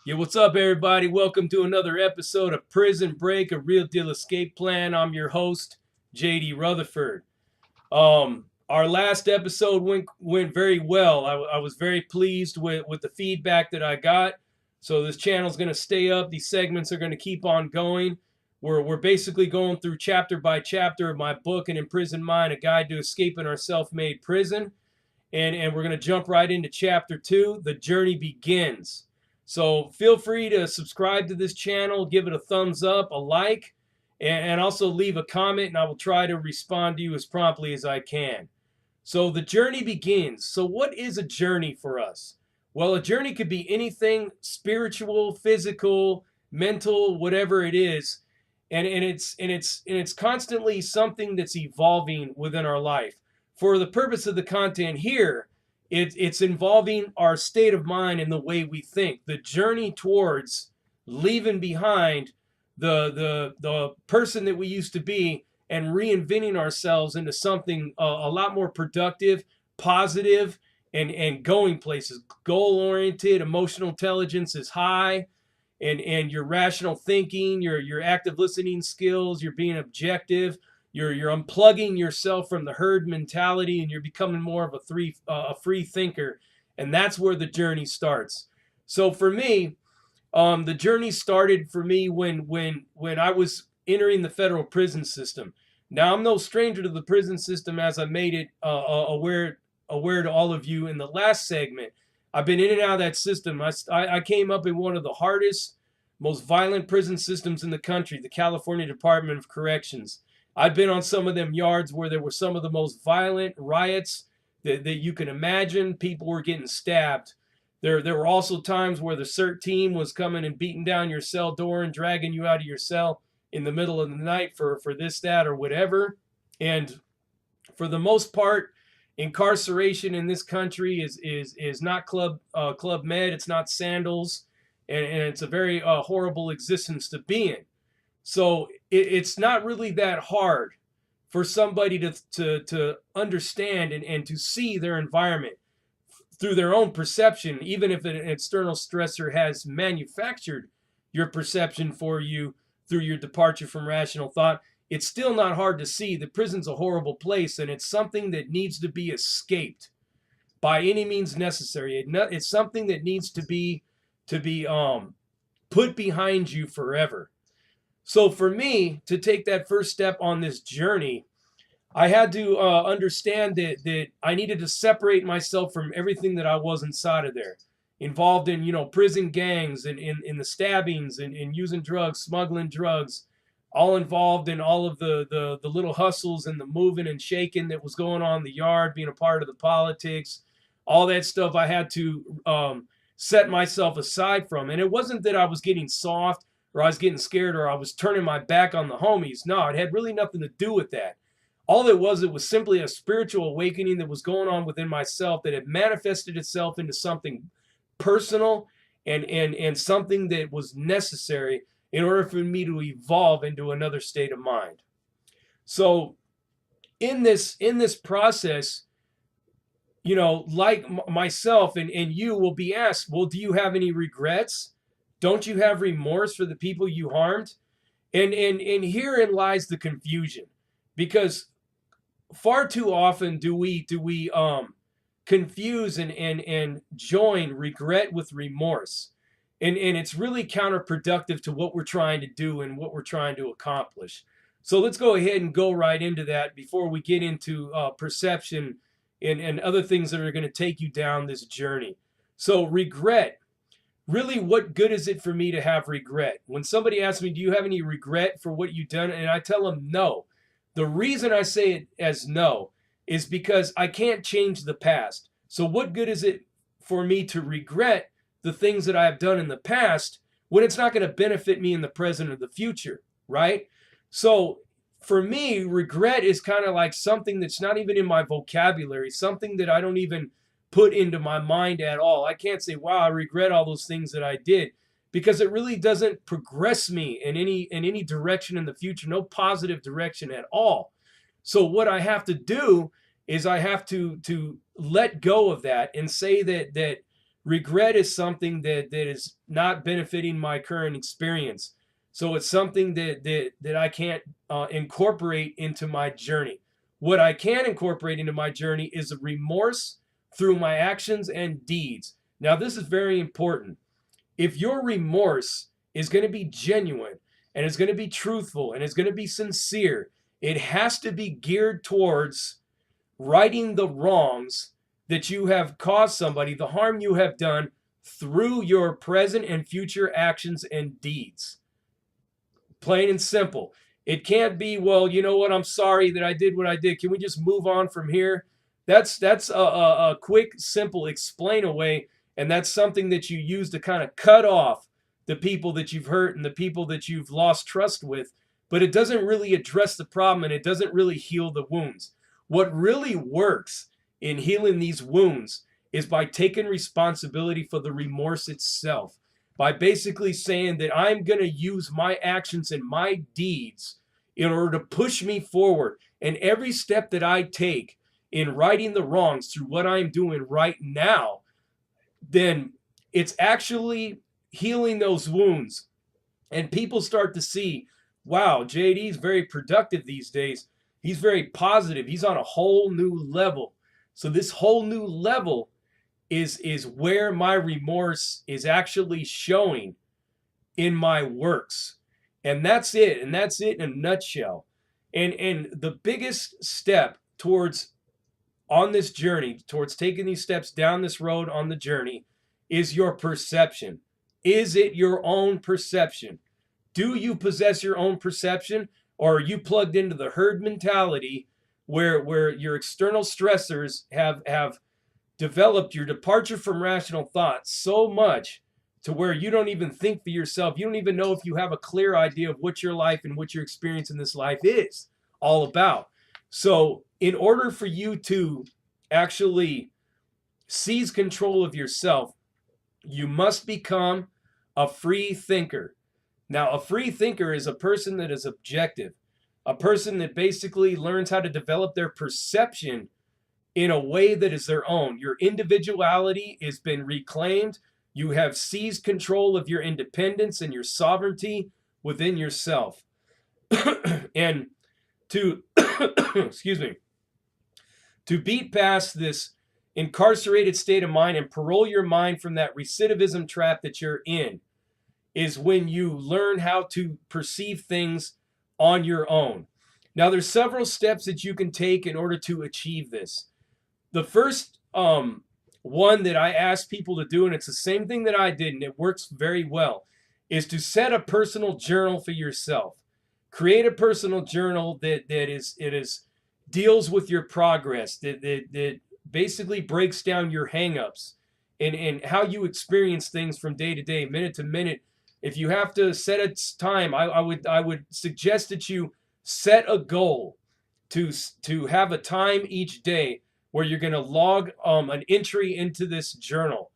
Yeah, what's up, everybody? Welcome to another episode of Prison Break, a real deal escape plan. I'm your host, JD Rutherford. Our last episode went very well. I was very pleased with the feedback that I got. So this channel is going to stay up. These segments are going to keep on going. We're basically going through chapter by chapter of my book, An Imprisoned Mind: A Guide to Escaping Our Self-Made Prison. And we're going to jump right into chapter 2. The journey begins. So feel free to subscribe to this channel, give it a thumbs up, a like, and also leave a comment, and I will try to respond to you as promptly as I can. So the journey begins. So what is a journey for us? Well, a journey could be anything: spiritual, physical, mental, whatever it is. And it's constantly something that's evolving within our life. For the purpose of the content here, it's involving our state of mind and the way we think. The journey towards leaving behind the person that we used to be and reinventing ourselves into something a lot more productive, positive, and going places. Goal oriented, emotional intelligence is high, and your rational thinking, your active listening skills, you're being objective, you're unplugging yourself from the herd mentality, and you're becoming more of a free thinker, and that's where the journey starts. So for me, the journey started for me when I was entering the federal prison system. Now I'm no stranger to the prison system, as I made it aware to all of you in the last segment. I've been in and out of that system. I came up in one of the hardest, most violent prison systems in the country, the California Department of Corrections. I've been on some of them yards where there were some of the most violent riots that you can imagine. People were getting stabbed. There were also times where the CERT team was coming and beating down your cell door and dragging you out of your cell in the middle of the night for this, that, or whatever. And for the most part, incarceration in this country is not Club Med. It's not Sandals, and it's a very horrible existence to be in. So it's not really that hard for somebody to understand and to see their environment through their own perception, even if an external stressor has manufactured your perception for you through your departure from rational thought. It's still not hard to see that prison's a horrible place, and it's something that needs to be escaped by any means necessary. It's something that needs to be put behind you forever. So for me to take that first step on this journey, I had to understand that I needed to separate myself from everything that I was inside of there, involved in prison gangs and in the stabbings and using drugs, smuggling drugs, all involved in all of the little hustles and the moving and shaking that was going on in the yard, being a part of the politics, all that stuff. I had to set myself aside from, and it wasn't that I was getting soft or I was getting scared or I was turning my back on the homies. No, it had really nothing to do with that. All it was simply a spiritual awakening that was going on within myself that had manifested itself into something personal and something that was necessary in order for me to evolve into another state of mind. So in this process, like myself and you will be asked, well, do you have any regrets? Don't you have remorse for the people you harmed? And herein lies the confusion, because far too often do we confuse and join regret with remorse. And it's really counterproductive to what we're trying to do and what we're trying to accomplish. So let's go ahead and go right into that before we get into perception and other things that are going to take you down this journey. So regret. Really, what good is it for me to have regret? When somebody asks me, do you have any regret for what you've done? And I tell them no. The reason I say it as no is because I can't change the past. So what good is it for me to regret the things that I have done in the past when it's not going to benefit me in the present or the future, right? So for me, regret is kind of like something that's not even in my vocabulary, something that I don't even put into my mind at all. I can't say, wow, I regret all those things that I did, because it really doesn't progress me in any direction in the future, no positive direction at all. So what I have to do is I have to let go of that and say that Regret is something that is not benefiting my current experience. So it's something that I can't incorporate into my journey. What I can incorporate into my journey is a remorse through my actions and deeds. Now, this is very important. If your remorse is going to be genuine and it's going to be truthful and it's going to be sincere, it has to be geared towards righting the wrongs that you have caused somebody, the harm you have done through your present and future actions and deeds. Plain and simple. It can't be, well, you know what, I'm sorry that I did what I did. Can we just move on from here? That's a quick, simple explain away, and that's something that you use to kind of cut off the people that you've hurt and the people that you've lost trust with, but it doesn't really address the problem and it doesn't really heal the wounds. What really works in healing these wounds is by taking responsibility for the remorse itself, by basically saying that I'm going to use my actions and my deeds in order to push me forward. And every step that I take in righting the wrongs through what I'm doing right now, then it's actually healing those wounds. And people start to see, wow, JD's very productive these days. He's very positive. He's on a whole new level. So this whole new level is where my remorse is actually showing in my works. And that's it. And that's it in a nutshell. And the biggest step towards on this journey, towards taking these steps down this road on the journey, is your perception. Is it your own perception? Do you possess your own perception, or are you plugged into the herd mentality where your external stressors have developed your departure from rational thought so much to where you don't even think for yourself? You don't even know if you have a clear idea of what your life and what your experience in this life is all about. So in order for you to actually seize control of yourself, you must become a free thinker. Now, a free thinker is a person that is objective, a person that basically learns how to develop their perception in a way that is their own. Your individuality has been reclaimed. You have seized control of your independence and your sovereignty within yourself. And to, excuse me, to beat past this incarcerated state of mind and parole your mind from that recidivism trap that you're in is when you learn how to perceive things on your own. Now, there's several steps that you can take in order to achieve this. The first one that I ask people to do, and it's the same thing that I did, and it works very well, is to set a personal journal for yourself. Create a personal journal that deals with your progress, that basically breaks down your hangups and how you experience things from day to day, minute to minute. If you have to set a time, I would suggest that you set a goal to have a time each day where you're going to log an entry into this journal,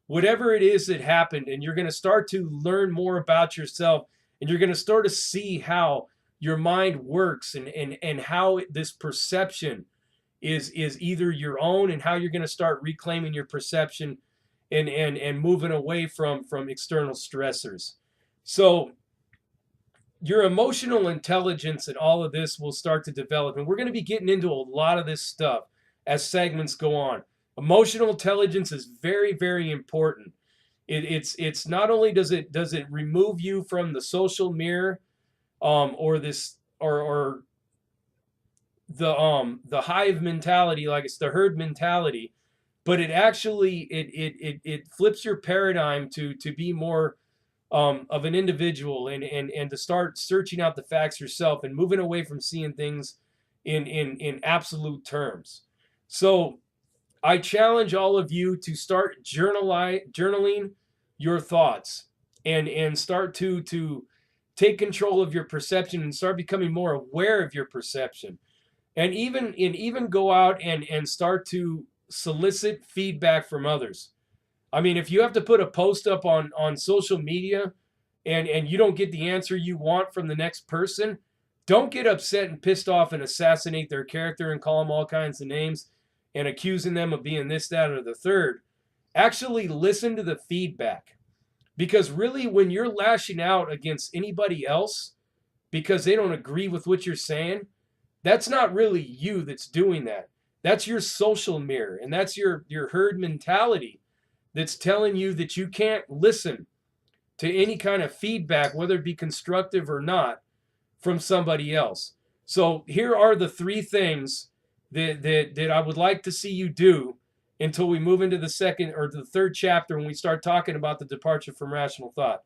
whatever it is that happened, and you're going to start to learn more about yourself, and you're going to start to see how your mind works and how this perception is either your own, and how you're going to start reclaiming your perception and moving away from external stressors. So your emotional intelligence and all of this will start to develop, and we're going to be getting into a lot of this stuff as segments go on. Emotional intelligence is very, very important. It's not only does it remove you from the social mirror, or the hive mentality, like it's the herd mentality, but it actually it flips your paradigm to be more of an individual and to start searching out the facts yourself and moving away from seeing things in absolute terms. So I challenge all of you to start journaling your thoughts and start to take control of your perception and start becoming more aware of your perception. And even go out and start to solicit feedback from others. I mean, if you have to put a post up on social media and you don't get the answer you want from the next person, don't get upset and pissed off and assassinate their character and call them all kinds of names and accusing them of being this, that, or the third. Actually listen to the feedback. Because really, when you're lashing out against anybody else because they don't agree with what you're saying, that's not really you that's doing that. That's your social mirror, and that's your herd mentality that's telling you that you can't listen to any kind of feedback, whether it be constructive or not, from somebody else. So here are the three things that I would like to see you do until we move into the second or the third chapter when we start talking about the departure from rational thought.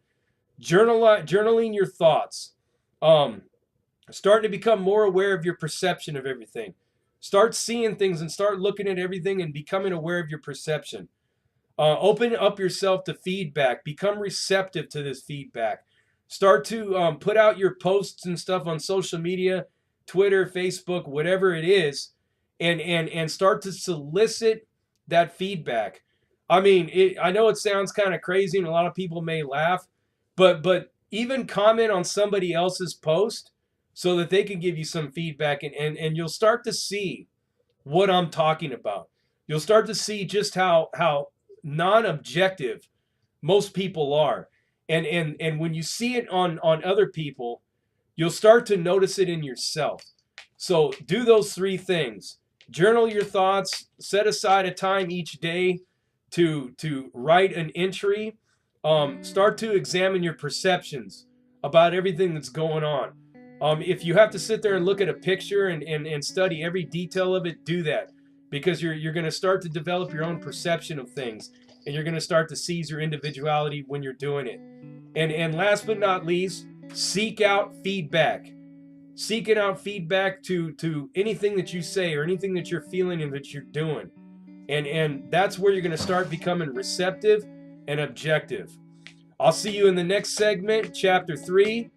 Journaling your thoughts. Starting to become more aware of your perception of everything. Start seeing things and start looking at everything and becoming aware of your perception. Open up yourself to feedback. Become receptive to this feedback. Start to put out your posts and stuff on social media, Twitter, Facebook, whatever it is, and start to solicit that feedback. I mean, I know it sounds kind of crazy and a lot of people may laugh, but even comment on somebody else's post so that they can give you some feedback, and you'll start to see what I'm talking about. You'll start to see just how non-objective most people are. And when you see it on other people, you'll start to notice it in yourself. So do those three things. Journal your thoughts. Set aside a time each day to write an entry. Start to examine your perceptions about everything that's going on. If you have to sit there and look at a picture and study every detail of it, do that, because you're going to start to develop your own perception of things, and you're going to start to seize your individuality when you're doing it. And last but not least, seek out feedback. Seeking out feedback to anything that you say or anything that you're feeling and that you're doing. And that's where you're going to start becoming receptive and objective. I'll see you in the next segment, Chapter 3,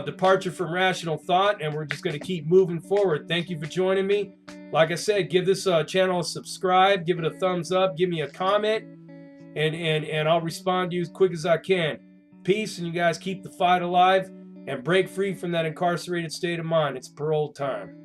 Departure from Rational Thought, and we're just going to keep moving forward. Thank you for joining me. Like I said, give this channel a subscribe, give it a thumbs up, give me a comment, and I'll respond to you as quick as I can. Peace, and you guys keep the fight alive and break free from that incarcerated state of mind. It's parole time.